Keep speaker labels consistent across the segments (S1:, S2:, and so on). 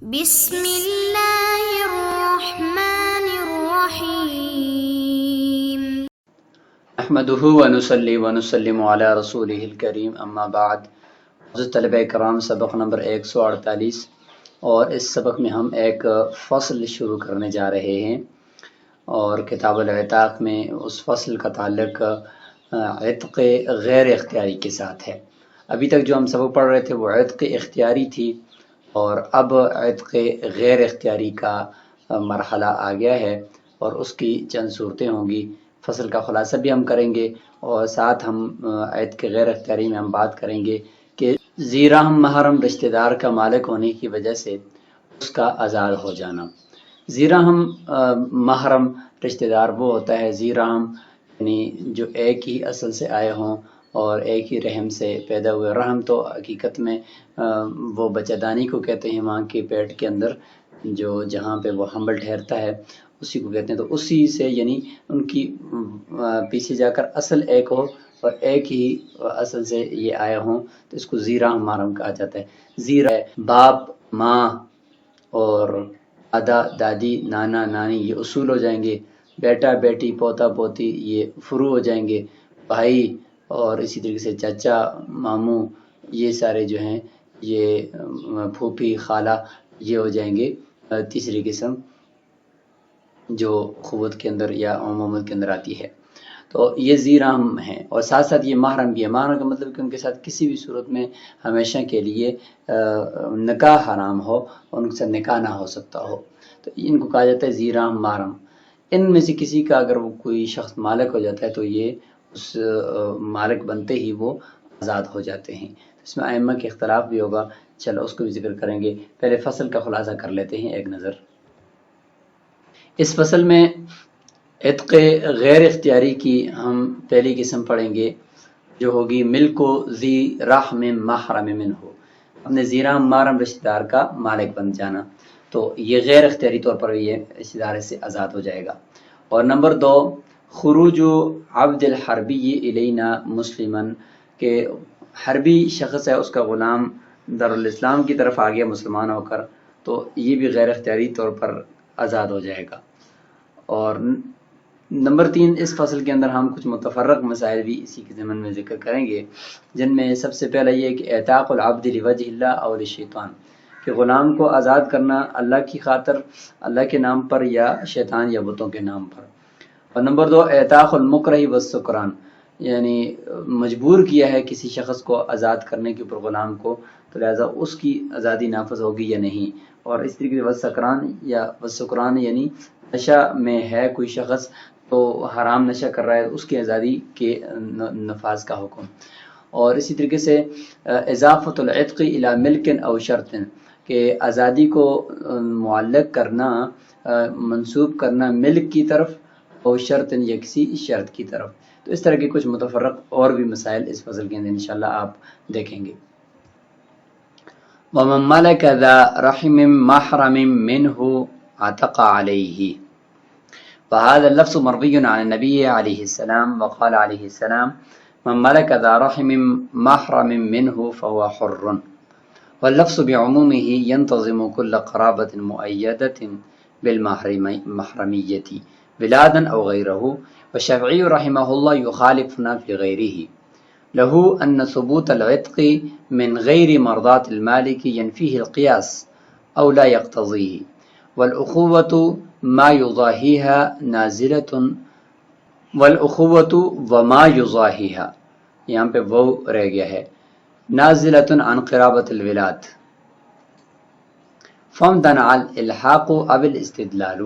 S1: بسم اللہ الرحمن الرحیم
S2: نحمده ونصلی ونسلم علی رسولہ الکریم اما بعد۔ حضرت طلبہ کرام، سبق نمبر 148 اور اس سبق میں ہم ایک فصل شروع کرنے جا رہے ہیں، اور کتاب العتاق میں اس فصل کا تعلق عتق غیر اختیاری کے ساتھ ہے۔ ابھی تک جو ہم سبق پڑھ رہے تھے وہ عتق اختیاری تھی، اور اب عتق غیر اختیاری کا مرحلہ آ گیا ہے، اور اس کی چند صورتیں ہوں گی۔ فصل کا خلاصہ بھی ہم کریں گے، اور ساتھ ہم عتق غیر اختیاری میں ہم بات کریں گے کہ ذی رحم محرم رشتہ دار کا مالک ہونے کی وجہ سے اس کا آزاد ہو جانا۔ ذی رحم محرم رشتہ دار وہ ہوتا ہے، ذی رحم یعنی جو ایک ہی اصل سے آئے ہوں اور ایک ہی رحم سے پیدا ہوئے۔ رحم تو حقیقت میں وہ بچہ دانی کو کہتے ہیں، ماں کے پیٹ کے اندر جو جہاں پہ وہ حمل ٹھہرتا ہے اسی کو کہتے ہیں۔ تو اسی سے یعنی ان کی پیچھے جا کر اصل ایک ہو اور ایک ہی اصل سے یہ آئے ہوں تو اس کو ذی رحم محرم کہا جاتا ہے۔ ذی رحم باپ، ماں اور دادا دادی، نانا نانی یہ اصول ہو جائیں گے، بیٹا بیٹی پوتا پوتی یہ فروع ہو جائیں گے، بھائی اور اسی طریقے سے چچا ماموں یہ سارے جو ہیں، یہ پھوپھی خالہ یہ ہو جائیں گے تیسری قسم جو اخوت کے اندر یا عمومت کے اندر آتی ہے۔ تو یہ ذی رحم ہیں، اور ساتھ ساتھ یہ محرم بھی ہے۔ محرم کا مطلب کہ ان کے ساتھ کسی بھی صورت میں ہمیشہ کے لیے نکاح حرام ہو اور ان کے ساتھ نکاح نہ ہو سکتا ہو، تو ان کو کہا جاتا ہے ذی رحم محرم۔ ان میں سے کسی کا اگر وہ کوئی شخص مالک ہو جاتا ہے تو یہ اس مالک بنتے ہی وہ آزاد ہو جاتے ہیں۔ اس میں ائمہ کے اختلاف بھی ہوگا، چلو اس کو بھی ذکر کریں گے۔ پہلے فصل کا خلاصہ کر لیتے ہیں ایک نظر۔ اس فصل میں عتق غیر اختیاری کی ہم پہلی قسم پڑھیں گے جو ہوگی ملک ذی رحم محرم منہ، اپنے ذی رحم محرم رشتہ دار کا مالک بن جانا، تو یہ غیر اختیاری طور پر یہ رشتہ دار سے آزاد ہو جائے گا۔ اور نمبر 2 خروج عبد الحربی الینا مسلمن، کہ حربی شخص ہے اس کا غلام دارالاسلام کی طرف آ گیا مسلمان ہو کر، تو یہ بھی غیر اختیاری طور پر آزاد ہو جائے گا۔ اور نمبر 3 اس فصل کے اندر ہم کچھ متفرق مسائل بھی اسی کے ضمن میں ذکر کریں گے، جن میں سب سے پہلا یہ کہ اعتاق العبد لوجہ اللہ او للشیطان، کہ غلام کو آزاد کرنا اللہ کی خاطر، اللہ کے نام پر یا شیطان یا بتوں کے نام پر۔ اور نمبر 2 اعتاق المکرہ والسکران، یعنی مجبور کیا ہے کسی شخص کو آزاد کرنے کے اوپر غلام کو، تو لہٰذا اس کی آزادی نافذ ہوگی یا نہیں۔ اور اس طریقے سے والسکران یعنی نشہ میں ہے کوئی شخص تو حرام نشہ کر رہا ہے، اس کی آزادی کے نفاذ کا حکم۔ اور اسی طریقے سے اضافۃ العتق الی ملک او شرط، کہ آزادی کو معلق کرنا، منسوب کرنا ملک کی طرف اور شرط یا کسی شرط کی طرف۔ تو اس طرح کے کچھ متفرق اور بھی مسائل اس فصل کے اندر انشاءاللہ آپ دیکھیں گے۔ وَمَن مَلَكَ ذَا رَحِمٍ مَحْرَمٍ مِّنْهُ عَتَقَ عَلَيْهِ، وهذا اللفظ مروي عن النبي عليه السلام، وقال عليه السلام: من ملك ذا رحم محرم منه فهو حر، واللفظ بعمومه ينتظم كل قرابة مؤيدة بالمحرمية بلادا أو غيره، والشافعي رحمه الله يخالفنا في غيره، له أن ثبوت العتق من غير مرضاة المالك ينفيه القياس أو لا يقتضيه، والأخوة ما يضاهيها نازلة، والأخوة وما يضاهيها یہاں پہ وہ رہ گیا ہے، نازلة عن قرابة الولاد، فامتنع الإلحاق أو الاستدلال،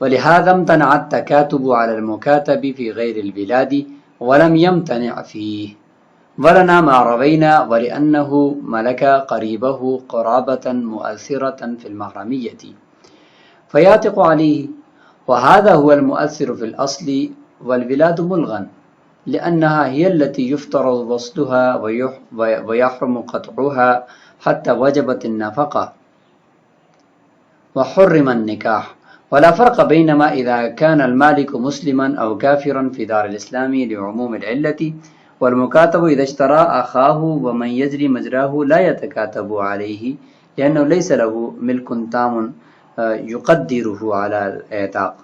S2: ولهذا امتنع التكاتب على المكاتب في غير البلاد ولم يمتنع فيه، ولنا ما روينا ولأنه ملك قريبه قرابة مؤثرة في المحرمية فيعتق عليه، وهذا هو المؤثر في الأصل، والبلاد ملغا لأنها هي التي يفترض وصلها ويحرم قطعها حتى وجبت النفقة وحرم النكاح، ولا فرق بينما إذا كان المالك مسلما أو كافرا في دار الإسلام لعموم العلة، والمكاتب إذا اشترى أخاه ومن يجري مجراه لا يتكاتب عليه لأنه ليس له ملك تام يقدره على الإعتاق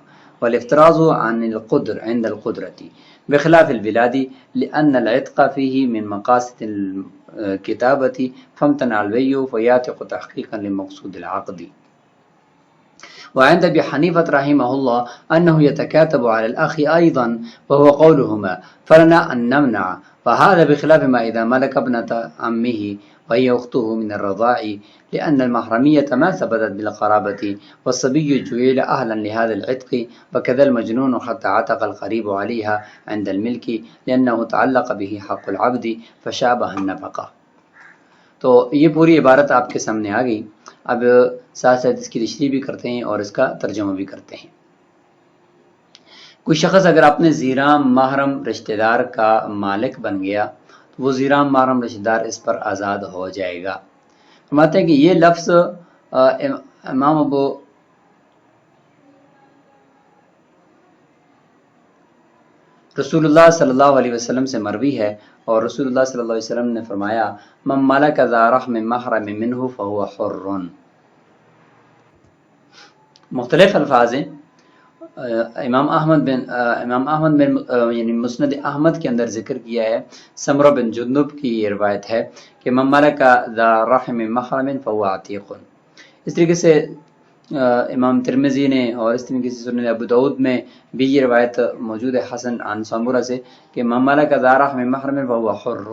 S2: والافتراض عن القدر عند القدرة بخلاف البلاد لأن العتق فيه من مقاصد الكتابة فامتنع البيع فيعتق تحقيقا لمقصود العقد. وعند أبي حنيفة رحمه الله أنه يتكاتب على الأخ أيضا وهو قولهما فلنا أن نمنع، وهذا بخلاف ما إذا ملك ابنة عمه وهي أخته من الرضاع لأن المحرمية ما ثبتت بالقرابة والصبي جعل أهلا لهذا العتق وكذا المجنون حتى عتق القريب عليها عند الملك لأنه تعلق به حق العبد فشابه النفقة. تو یہ پوری عبارت آپ کے سامنے آ گئی. اب ساتھ ساتھ اس کی تشریح بھی کرتے ہیں اور اس کا ترجمہ بھی کرتے ہیں. کوئی شخص اگر اپنے زیرام محرم رشتہ دار کا مالک بن گیا تو وہ زیرام محرم رشتہ دار اس پر آزاد ہو جائے گا. فرماتے ہیں کہ یہ لفظ امام ابو رسول اللہ صلی اللہ علیہ وسلم سے مروی ہے اور رسول اللہ صلی اللہ علیہ وسلم نے فرمایا من ملک ذا رحم محرم منہ فہو حر. مختلف الفاظ ہیں. امام احمد بن یعنی مسند احمد کے اندر ذکر کیا ہے. سمرہ بن جندب کی یہ روایت ہے کہ من ملک ذا رحم محرم فہو عتیق. اس طریقے سے امام ترمذی نے اور اس طریقے سے سنن ابو داؤد میں بھی یہ روایت موجود ہے حسن عن سمرہ سے کہ من ملک ذا رحم محرم فہو حر.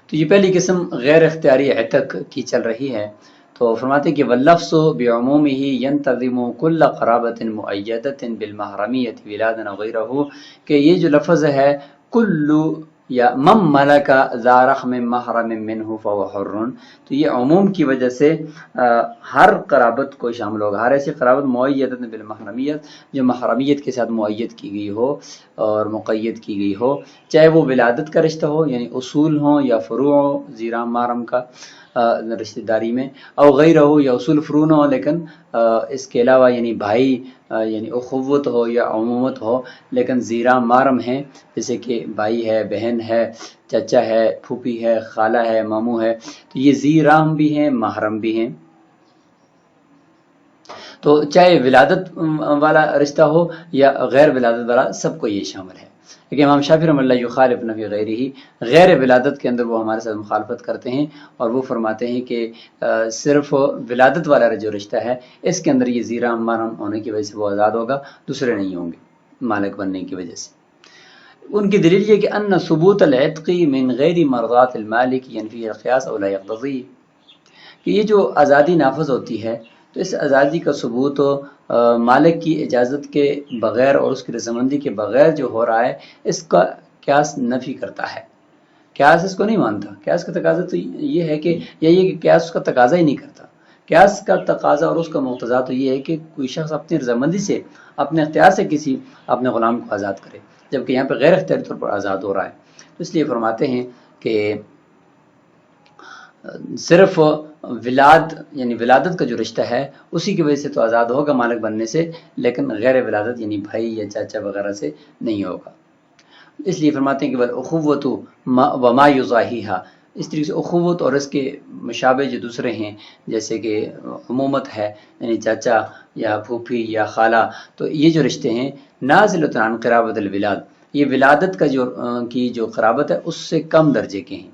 S2: تو یہ پہلی قسم غیر اختیاری عتق کی چل رہی ہے. تو فرماتے کہ واللفظ بعمومہ ینتظم کل قرابۃ مؤیدۃ بالمحرمیۃ ولادا وغیرہ، کہ یہ جو لفظ ہے کل یا من ملک ذا رحم محرم منہ فہو حر، تو یہ عموم کی وجہ سے ہر قرابت کو شامل ہوگا، ہر ایسی قرابت مؤیدۃ بالمحرمیت جو محرمیت کے ساتھ مؤید کی گئی ہو اور مقید کی گئی ہو، چاہے وہ ولادت کا رشتہ ہو یعنی اصول ہوں یا فروع ہو زیرام محرم کا رشتہ داری میں، او غیر ہو یا اصول فروع نہ ہو لیکن اس کے علاوہ یعنی بھائی یعنی اخوت ہو یا عمومت ہو لیکن زیرام محرم ہیں، جیسے کہ بھائی ہے، بہن ہے، چچا ہے، پھوپھی ہے، خالہ ہے، ماموں ہے، تو یہ زیرام بھی ہیں، محرم بھی ہیں. تو چاہے ولادت والا رشتہ ہو یا غیر ولادت والا سب کو یہ شامل ہے. لیکن امام شافعی رحمۃ اللہ یخالف فی غیرہ، غیر ولادت کے اندر وہ ہمارے ساتھ مخالفت کرتے ہیں اور وہ فرماتے ہیں کہ صرف ولادت والا جو رشتہ ہے اس کے اندر یہ زیرام محرم ہونے کی وجہ سے وہ آزاد ہوگا، دوسرے نہیں ہوں گے مالک بننے کی وجہ سے. ان کی دلیل یہ کہ ان ثبوت العتق من غیر مرضات المالک ینفی القیاس او لا یقتضی، کہ یہ جو آزادی نافذ ہوتی ہے تو اس آزادی کا ثبوت مالک کی اجازت کے بغیر اور اس کی رضامندی کے بغیر جو ہو رہا ہے اس کا قیاس نفی کرتا ہے. قیاس اس کو نہیں مانتا. قیاس کا تقاضا تو یہ ہے کہ قیاس اس کا تقاضا ہی نہیں کرتا. قیاس کا تقاضا اور اس کا مقتضا تو یہ ہے کہ کوئی شخص اپنی رضامندی سے اپنے اختیار سے کسی اپنے غلام کو آزاد کرے، جبکہ یہاں پہ غیر اختیاری طور پر آزاد ہو رہا ہے. تو اس لیے فرماتے ہیں کہ صرف یعنی ولادت کا جو رشتہ ہے اسی کی وجہ سے تو آزاد ہوگا مالک بننے سے، لیکن غیر ولادت یعنی بھائی یا چاچا وغیرہ سے نہیں ہوگا. اس لیے فرماتے ہیں کہ والاخوۃ وما یضاہیھا، اس طریقے سے اخوت اور اس کے مشابہ جو دوسرے ہیں جیسے کہ عمومت ہے یعنی چاچا یا پھوپھی یا خالہ، تو یہ جو رشتے ہیں نازلۃ عن قرابۃ الولاد، یہ ولادت کا کی جو قرابت ہے اس سے کم درجے کے ہیں.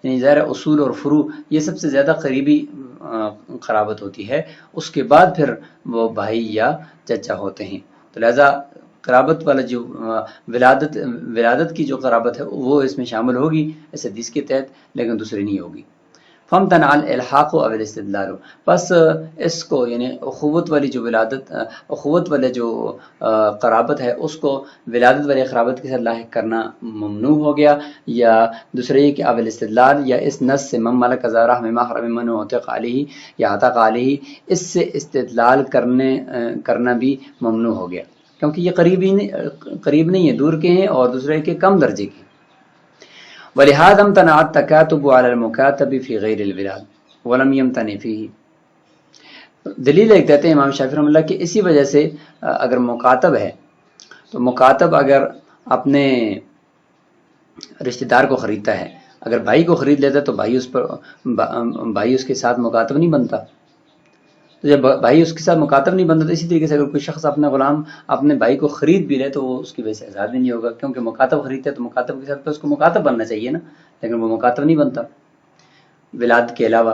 S2: یعنی ظاہر اصول اور فروع یہ سب سے زیادہ قریبی قرابت ہوتی ہے، اس کے بعد پھر وہ بھائی یا چچا ہوتے ہیں. تو لہذا قرابت والا جو ولادت کی جو قرابت ہے وہ اس میں شامل ہوگی اس حدیث کے تحت، لیکن دوسری نہیں ہوگی. فامتنع الالحاق او الاستدلال، بس اس کو یعنی اخوت والی جو قرابت ہے اس کو ولادت والی قرابت کے ساتھ لاحق کرنا ممنوع ہو گیا، یا دوسرے یہ کہ اب الاستدلال یا اس نص سے من ملک ذا رحم محرم منہ عتق علیہ یا عتق علیہ، اس سے استدلال کرنا بھی ممنوع ہو گیا کیونکہ یہ قریب نہیں ہے، دور کے ہیں اور دوسرے کے کم درجے کے. ولہذا امتنع التکاتب علی المکاتب فی غیر الولاد ولم یمتنع فیہ. دلیل ایک دیتے ہیں امام شافعی رحمۃ اللہ کہ اسی وجہ سے اگر مکاتب ہے تو مکاتب اگر اپنے رشتہ دار کو خریدتا ہے اگر بھائی کو خرید لیتا ہے تو بھائی اس کے ساتھ مکاتب نہیں بنتا. تو جب بھائی اس کے ساتھ مکاتب نہیں بنتا تو اسی طریقے سے اگر کوئی شخص اپنا غلام اپنے بھائی کو خرید بھی لے تو وہ اس کی وجہ سے آزاد بھی نہیں ہوگا، کیونکہ مکاتب خریدتے تو مکاتب کے ساتھ تو اس کو مکاتب بننا چاہیے نا، لیکن وہ مکاتب نہیں بنتا. ولادت کے علاوہ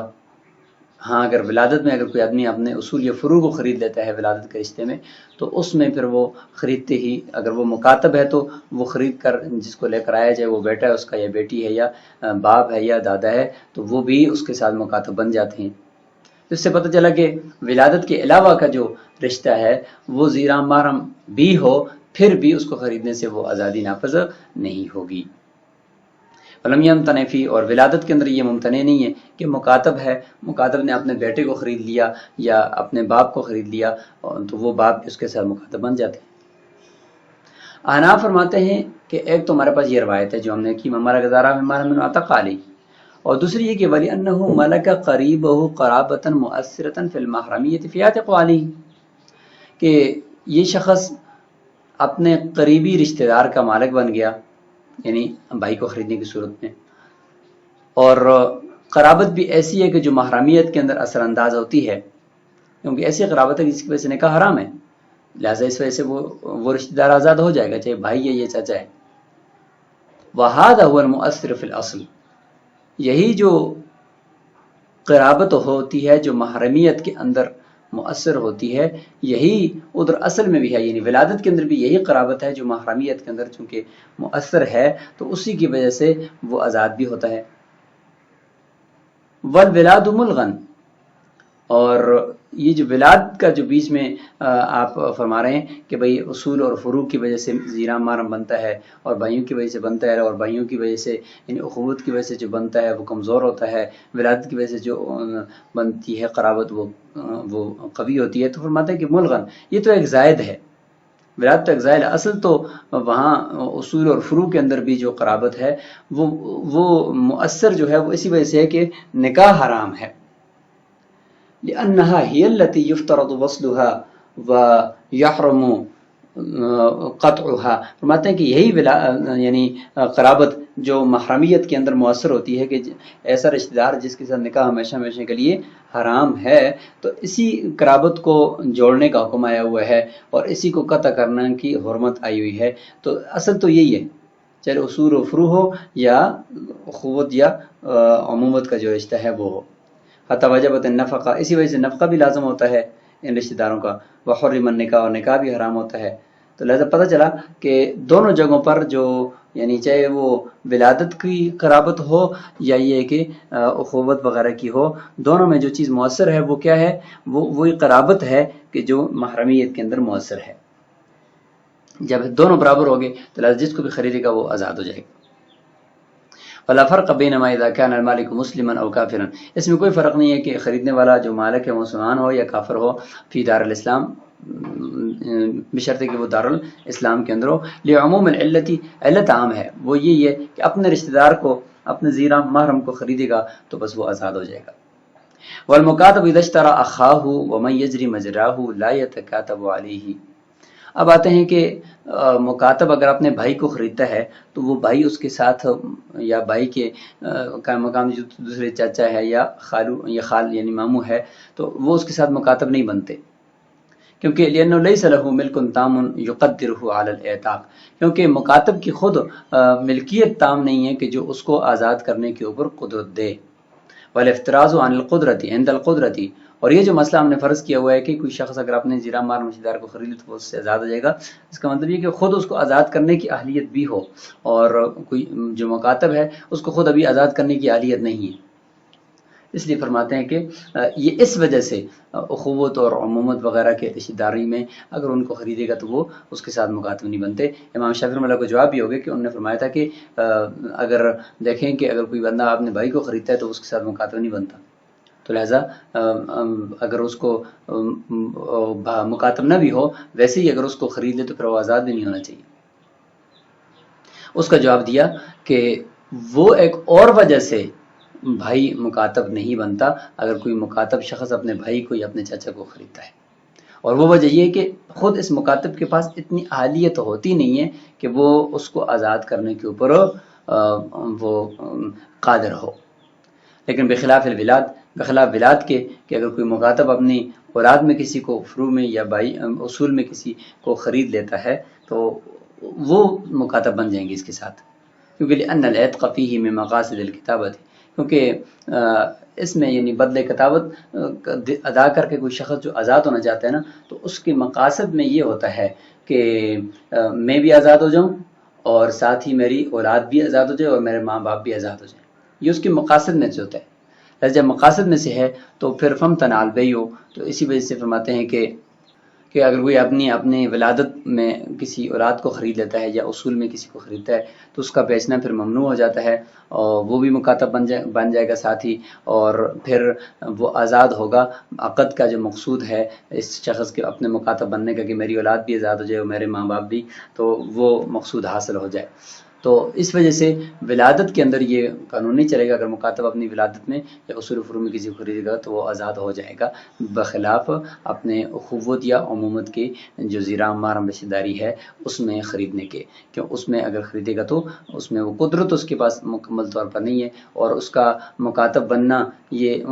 S2: ہاں اگر ولادت میں اگر کوئی آدمی اپنے اصول یا فروع کو خرید لیتا ہے ولادت کے رشتے میں، تو اس میں پھر وہ خریدتے ہی اگر وہ مکاتب ہے تو وہ خرید کر جس کو لے کر آیا جائے، وہ بیٹا ہے اس کا یا بیٹی ہے یا باپ ہے یا دادا ہے، تو وہ بھی اس کے ساتھ مکاتب بن جاتے ہیں. اس سے پتہ چلا کہ ولادت کے علاوہ کا جو رشتہ ہے وہ زیرا محرم بھی ہو پھر بھی اس کو خریدنے سے وہ آزادی نافذ نہیں ہوگی. فلم یمتنع فی، اور ولادت کے اندر یہ ممتنع نہیں ہے کہ مکاتب ہے، مکاتب نے اپنے بیٹے کو خرید لیا یا اپنے باپ کو خرید لیا تو وہ باپ اس کے ساتھ مکاتب بن جاتے ہیں. احناف فرماتے ہیں کہ ایک تو ہمارے پاس یہ روایت ہے جو ہم نے کی ممارا گزارا ہمارا من عتق علی، اور دوسری یہ کہ ولی انہ ملک قریبہ قرابۃ مؤثرۃ فی المحرمیۃ فی عتق علی، کہ یہ شخص اپنے قریبی رشتہ دار کا مالک بن گیا، یعنی بھائی کو خریدنے کی صورت میں، اور قرابت بھی ایسی ہے کہ جو محرمیت کے اندر اثر انداز ہوتی ہے، کیونکہ ایسی قرابت ہے جس کی وجہ سے نکاح حرام ہے، لہٰذا اس وجہ سے وہ رشتہ دار آزاد ہو جائے گا، چاہے بھائی ہے یا چاچا ہے. وَهَذَا هُوَ الْمُؤَثِّرُ فِي الْأَصْلِ، یہی جو قرابت ہوتی ہے جو محرمیت کے اندر مؤثر ہوتی ہے، یہی ادھر اصل میں بھی ہے، یعنی ولادت کے اندر بھی یہی قرابت ہے جو محرمیت کے اندر چونکہ مؤثر ہے تو اسی کی وجہ سے وہ آزاد بھی ہوتا ہے. والولاد ملغن، اور یہ جو ولاد کا جو بیچ میں آپ فرما رہے ہیں کہ بھئی اصول اور فروع کی وجہ سے زیرا محرم بنتا ہے اور بھائیوں کی وجہ سے بنتا ہے، اور بھائیوں کی وجہ سے یعنی اخوت کی وجہ سے جو بنتا ہے وہ کمزور ہوتا ہے، ولادت کی وجہ سے جو بنتی ہے قرابت وہ قوی ہوتی ہے، تو فرماتا ہے کہ ملغن یہ تو ایک زائد ہے، ولادت تو ایک زائد ہے. اصل تو وہاں اصول اور فروع کے اندر بھی جو قرابت ہے وہ مؤثر جو ہے وہ اسی وجہ سے ہے کہ نکاح حرام ہے. لأنها هي التي يفترض وصلها ويحرم قطعها، فرماتے ہیں کہ یہی یعنی قرابت جو محرمیت کے اندر مؤثر ہوتی ہے کہ ایسا رشتہ دار جس کے ساتھ نکاح ہمیشہ ہمیشہ کے لیے حرام ہے، تو اسی قرابت کو جوڑنے کا حکم آیا ہوا ہے اور اسی کو قطع کرنے کی حرمت آئی ہوئی ہے. تو اصل تو یہی ہے، چاہے اصول و فروع ہو یا اخوت یا عمومت کا جو رشتہ ہے وہ ہو. حتی وجبت النفقہ، اسی وجہ سے نفقہ بھی لازم ہوتا ہے ان رشتہ داروں کا. وحرم النکاح، اور نکاح بھی حرام ہوتا ہے. تو لہذا پتہ چلا کہ دونوں جگہوں پر جو یعنی چاہے وہ ولادت کی قرابت ہو یا یہ کہ اخوت وغیرہ کی ہو، دونوں میں جو چیز مؤثر ہے وہ کیا ہے، وہی قرابت ہے کہ جو محرمیت کے اندر مؤثر ہے. جب دونوں برابر ہو گئے تو لہذا جس کو بھی خریدے گا وہ آزاد ہو جائے گا. فلا فرق بینما اذا كان المالک مسلما او کافرا، اس میں کوئی فرق نہیں ہے کہ خریدنے والا جو مالک ہے مسلمان ہو یا کافر ہو، فی دار الاسلام، بشرطے کہ وہ دار الاسلام کے اندر ہو. لعموم العلت، علت عام ہے، وہ یہی ہے کہ اپنے رشتہ دار کو اپنے زیرا محرم کو خریدے گا تو بس وہ آزاد ہو جائے گا. والمکاتب اذا اشترى اخاہ ومن یجری مجراہ لا یتکاتب علیہ. اب آتے ہیں کہ مکاتب اگر اپنے بھائی کو خریدتا ہے تو وہ بھائی اس کے ساتھ یا بھائی کے مقام جو دوسرے چاچا ہے یا خالو یا خال یعنی ماموں ہے تو وہ اس کے ساتھ مکاتب نہیں بنتے، کیونکہ لأنه ليس له ملک تام يقدره على الاعتاق، کیونکہ مکاتب کی خود ملکیت تام نہیں ہے کہ جو اس کو آزاد کرنے کے اوپر قدرت دے. والافتراض عن القدرتی عند القدرتی، اور یہ جو مسئلہ ہم نے فرض کیا ہوا ہے کہ کوئی شخص اگر اپنے زیرا محرم رشتہ دار کو خرید لے تو وہ اس سے آزاد ہو جائے گا، اس کا مطلب یہ کہ خود اس کو آزاد کرنے کی اہلیت بھی ہو، اور کوئی جو مکاتب ہے اس کو خود ابھی آزاد کرنے کی اہلیت نہیں ہے. اس لیے فرماتے ہیں کہ یہ اس وجہ سے اخوت اور عمومت وغیرہ کے رشتہ داری میں اگر ان کو خریدے گا تو وہ اس کے ساتھ مکاتب نہیں بنتے. امام شافعی رحمۃ اللہ کو جواب بھی ہوگا کہ انہوں نے فرمایا تھا کہ اگر دیکھیں کہ اگر کوئی بندہ اپنے بھائی کو خریدتا ہے تو اس کے ساتھ مکاتب نہیں بنتا، تو لہٰذا اگر اس کو مکاتب نہ بھی ہو ویسے ہی اگر اس کو خرید لے تو پھر وہ آزاد بھی نہیں ہونا چاہیے. اس کا جواب دیا کہ وہ ایک اور وجہ سے بھائی مکاتب نہیں بنتا اگر کوئی مکاتب شخص اپنے بھائی کو یا اپنے چاچا کو خریدتا ہے، اور وہ وجہ یہ ہے کہ خود اس مکاتب کے پاس اتنی اہلیت ہوتی نہیں ہے کہ وہ اس کو آزاد کرنے کے اوپر وہ قادر ہو. لیکن بخلاف ولاد کے کہ اگر کوئی مکاتب اپنی اولاد میں کسی کو فروع میں یا اصول میں کسی کو خرید لیتا ہے تو وہ مکاتب بن جائیں گے اس کے ساتھ، کیونکہ لأن العتق فیہ من مقاصد الکتابت، کیونکہ اس میں یعنی بدلے کتابت ادا کر کے کوئی شخص جو آزاد ہونا چاہتا ہے نا، تو اس کے مقاصد میں یہ ہوتا ہے کہ میں بھی آزاد ہو جاؤں اور ساتھ ہی میری اولاد بھی آزاد ہو جائے اور میرے ماں باپ بھی آزاد ہو جائیں. یہ اس کے مقاصد میں سے ہوتا ہے. جب مقاصد میں سے ہے تو پھر فمتنع البیع، تو اسی وجہ سے فرماتے ہیں کہ اگر کوئی اپنی ولادت میں کسی اولاد کو خرید لیتا ہے یا اصول میں کسی کو خریدتا ہے تو اس کا بیچنا پھر ممنوع ہو جاتا ہے، اور وہ بھی مکاتب بن جائے گا ساتھ ہی، اور پھر وہ آزاد ہوگا. عقد کا جو مقصود ہے اس شخص کے اپنے مکاتب بننے کا کہ میری اولاد بھی آزاد ہو جائے اور میرے ماں باپ بھی، تو وہ مقصود حاصل ہو جائے. تو اس وجہ سے ولادت کے اندر یہ قانون نہیں چلے گا. اگر مکاتب اپنی ولادت میں یا اصول فروع میں کسی کو خریدے گا تو وہ آزاد ہو جائے گا، بخلاف اپنے اخوت یا عمومت کی جو زیرا محرم رشتہ داری ہے اس میں خریدنے کے. کیوں اس میں اگر خریدے گا تو اس میں وہ قدرت اس کے پاس مکمل طور پر نہیں ہے، اور اس کا مکاتب بننا یہ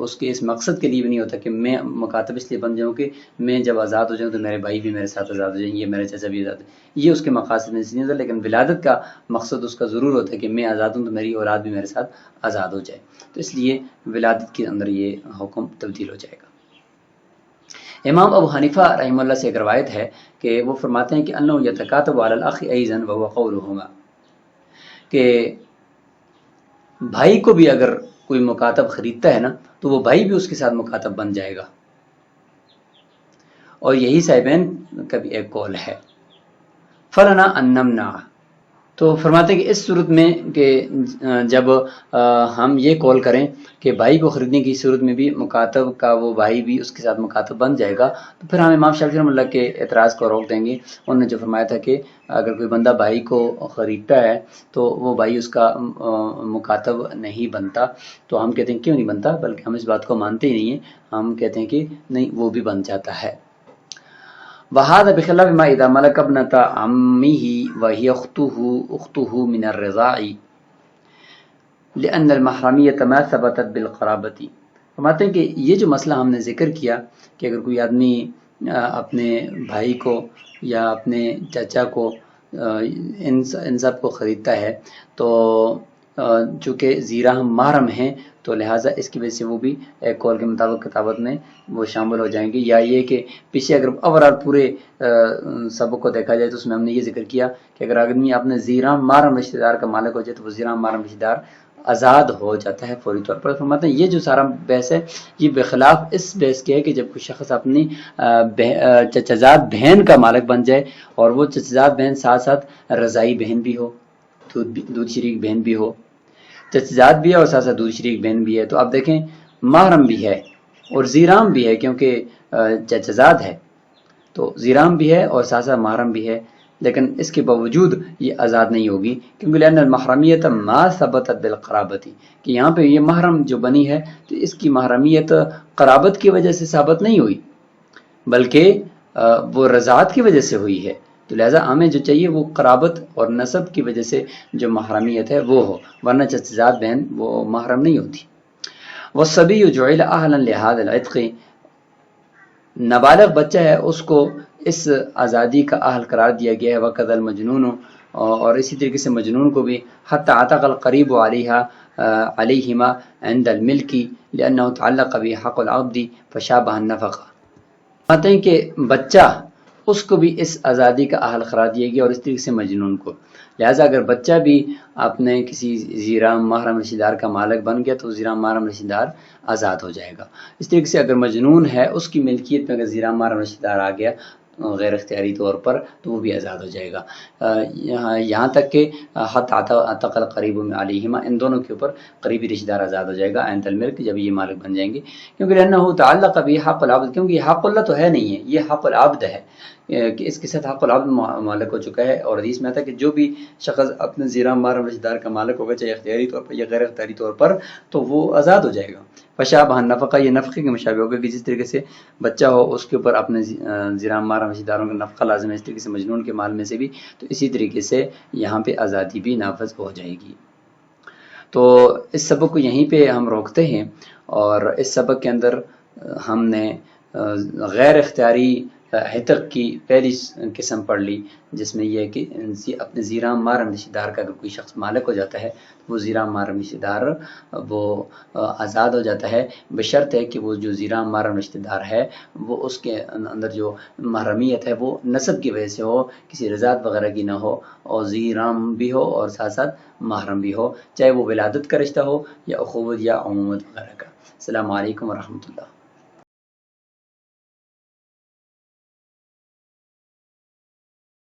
S2: اس کے اس مقصد کے لیے بھی نہیں ہوتا کہ میں مکاتب اس لیے بن جاؤں کہ میں جب آزاد ہو جاؤں تو میرے بھائی بھی میرے ساتھ آزاد ہو جائیں گے، میرے چچا بھی آزاد ہو جائیں گے. یہ اس کے مقاصد میں نہیں ہوتا. لیکن ولادت کا مقصد اس کا ضرور ہوتا ہے کہ میں آزاد ہوں تو میری اولاد بھی میرے ساتھ آزاد ہو جائے. تو اس لیے ولادت کے اندر یہ حکم تبدیل ہو جائے گا. امام ابو حنیفہ رحمہ اللہ سے ایک روایت ہے کہ وہ فرماتے ہیں کہ انه يتكاتب على الاخ ايضا وهو قولهما، کہ بھائی کو بھی اگر کوئی مکاتب خریدتا ہے نا تو وہ بھائی بھی اس کے ساتھ مکاتب بن جائے گا، اور یہی صاحبین کا بھی ایک قول ہے. فلنا ان نمنع، تو فرماتے ہیں کہ اس صورت میں کہ جب ہم یہ کال کریں کہ بھائی کو خریدنے کی صورت میں بھی مکاتب کا وہ بھائی بھی اس کے ساتھ مکاتب بن جائے گا، تو پھر ہم امام شافعی رحمۃ اللہ کے اعتراض کو روک دیں گے. انہوں نے جو فرمایا تھا کہ اگر کوئی بندہ بھائی کو خریدتا ہے تو وہ بھائی اس کا مکاتب نہیں بنتا، تو ہم کہتے ہیں کیوں نہیں بنتا، بلکہ ہم اس بات کو مانتے ہی نہیں ہیں. ہم کہتے ہیں کہ نہیں، وہ بھی بن جاتا ہے. وهذا بخلاف ما اذا ملك ابنة عمه وهي اخته من الرضاع لان المحرمية ما ثبتت بالقرابة. فرماتے ہیں کہ یہ جو مسئلہ ہم نے ذکر کیا کہ اگر کوئی آدمی اپنے بھائی کو یا اپنے چچا کو ان سب کو خریدتا ہے تو چونکہ زیرہ محرم ہیں تو لہٰذا اس کی وجہ سے وہ بھی ایک قول کے مطابق کتابت میں وہ شامل ہو جائیں گے. یا یہ کہ پیچھے اگر اوورال پورے سبق کو دیکھا جائے تو اس میں ہم نے یہ ذکر کیا کہ اگر آدمی اپنے زیرہ محرم رشتہ دار کا مالک ہو جائے تو وہ زیرہ محرم رشتہ دار آزاد ہو جاتا ہے فوری طور پر. فرماتے ہیں یہ جو سارا بحث ہے یہ بخلاف اس بحث کے ہے کہ جب کوئی شخص اپنی چچزاد بہن کا مالک بن جائے اور وہ چچزاد بہن ساتھ ساتھ رضائی بہن بھی ہو، دودھ شریک بہن بھی ہو، چچزاد بھی ہے اور ساتھ ساتھ دودھ شریک بہن بھی ہے. تو آپ دیکھیں محرم بھی ہے اور زیرام بھی ہے، کیونکہ چچزاد ہے تو زیرام بھی ہے اور ساتھ ساتھ محرم بھی ہے، لیکن اس کے باوجود یہ آزاد نہیں ہوگی کیونکہ لأن المحرمیت ما ثبتت بالقرابت، کہ یہاں پہ یہ محرم جو بنی ہے تو اس کی محرمیت قرابت کی وجہ سے ثابت نہیں ہوئی بلکہ وہ رضاعت کی وجہ سے ہوئی ہے. تو لہٰذا ہمیں جو چاہیے وہ قرابت اور نسب کی وجہ سے جو محرمیت ہے وہ ہو، ورنہ چچزاد بہن وہ محرم نہیں ہوتی. والصبی جعل اہلا لهذا العتق، نابالغ بچہ ہے اس کو اس آزادی کا اہل قرار دیا گیا ہے. وقد المجنون، اور اسی طریقے سے مجنون کو بھی حتی عتق القریب علیہما عند الملک لانه تعلق بحق العبد فشابه النفقہ. کہتے ہیں کہ بچہ اس کو بھی اس آزادی کا اہل قرار دیا گیا اور اس طریقے سے مجنون کو. لہٰذا اگر بچہ بھی اپنے کسی زیرہ محرم رشتہ دار کا مالک بن گیا تو زیرہ محرم رشتہ دار آزاد ہو جائے گا. اس طریقے سے اگر مجنون ہے اس کی ملکیت میں اگر زیرہ محرم رشتہ دار آ گیا غیر اختیاری طور پر تو وہ بھی آزاد ہو جائے گا. یہاں تک کہ حتی عتق القریب علیہما، ان دونوں کے اوپر قریبی رشتہ دار آزاد ہو جائے گا عند الملک جب یہ مالک بن جائیں گے. کیونکہ لأنه تعلق بحق العبد، کیونکہ یہ حق اللہ تو ہے نہیں ہے، یہ حق العبد ہے کہ اس کے ساتھ حق العبد مالک ہو چکا ہے. اور حدیث میں آتا ہے کہ جو بھی شخص اپنے زیرہ محرم رشتہ دار کا مالک ہوگا چاہے اختیاری طور پر یا غیر اختیاری طور پر تو وہ آزاد ہو جائے گا. فشابہ النفقہ، یہ نفقے کے مشابہ ہوگا کہ جس طریقے سے بچہ ہو اس کے اوپر اپنے زیرہ محرم رشتہ داروں کا نفقہ لازم ہے، اس طریقے سے مجنون کے مال میں سے بھی، تو اسی طریقے سے یہاں پہ آزادی بھی نافذ ہو جائے گی. تو اس سبق کو یہیں پہ ہم روکتے ہیں، اور اس سبق کے اندر ہم نے غیر اختیاری حتق کی پہلی قسم پڑھ لی، جس میں یہ ہے کہ اپنے زیرام محرم رشتہ دار کا اگر کوئی شخص مالک ہو جاتا ہے تو وہ زیرام محرم رشتہ دار وہ آزاد ہو جاتا ہے، بشرط ہے کہ وہ جو زیرام محرم رشتہ دار ہے وہ اس کے اندر جو محرمیت ہے وہ نسب کی وجہ سے ہو، کسی رضاعت وغیرہ کی نہ ہو، اور زیرام بھی ہو اور ساتھ ساتھ محرم بھی ہو، چاہے وہ ولادت کا رشتہ ہو یا اخوت یا عمومت وغیرہ کا۔ السلام علیکم ورحمۃ اللہ۔